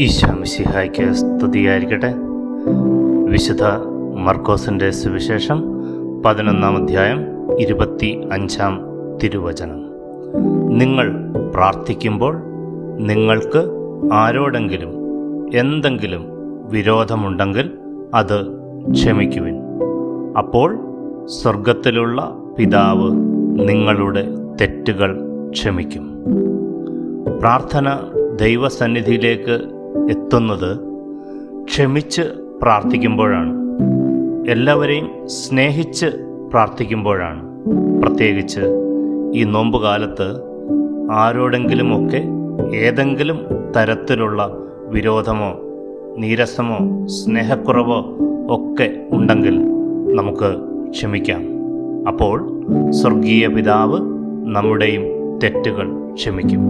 ഈശോ മിശിഹായ്ക്ക് സ്തുതിയായിരിക്കട്ടെ. വിശുദ്ധ മർക്കോസിൻ്റെ സുവിശേഷം 11-ാം അധ്യായം 25-ാം തിരുവചനം. നിങ്ങൾ പ്രാർത്ഥിക്കുമ്പോൾ നിങ്ങൾക്ക് ആരോടെങ്കിലും എന്തെങ്കിലും വിരോധമുണ്ടെങ്കിൽ അത് ക്ഷമിക്കുവിൻ. അപ്പോൾ സ്വർഗത്തിലുള്ള പിതാവ് നിങ്ങളുടെ തെറ്റുകൾ ക്ഷമിക്കും. പ്രാർത്ഥന ദൈവസന്നിധിയിലേക്ക് എത്തുന്നത് ക്ഷമിച്ച് പ്രാർത്ഥിക്കുമ്പോഴാണ്. എല്ലാവരെയും സ്നേഹിച്ച് പ്രാർത്ഥിക്കുമ്പോഴാണ്. പ്രത്യേകിച്ച് ഈ നോമ്പുകാലത്ത് ആരോടെങ്കിലുമൊക്കെ ഏതെങ്കിലും തരത്തിലുള്ള വിരോധമോ നീരസമോ സ്നേഹക്കുറവോ ഒക്കെ ഉണ്ടെങ്കിൽ നമുക്ക് ക്ഷമിക്കാം. അപ്പോൾ സ്വർഗീയ പിതാവ് നമ്മുടെയും തെറ്റുകൾ ക്ഷമിക്കും.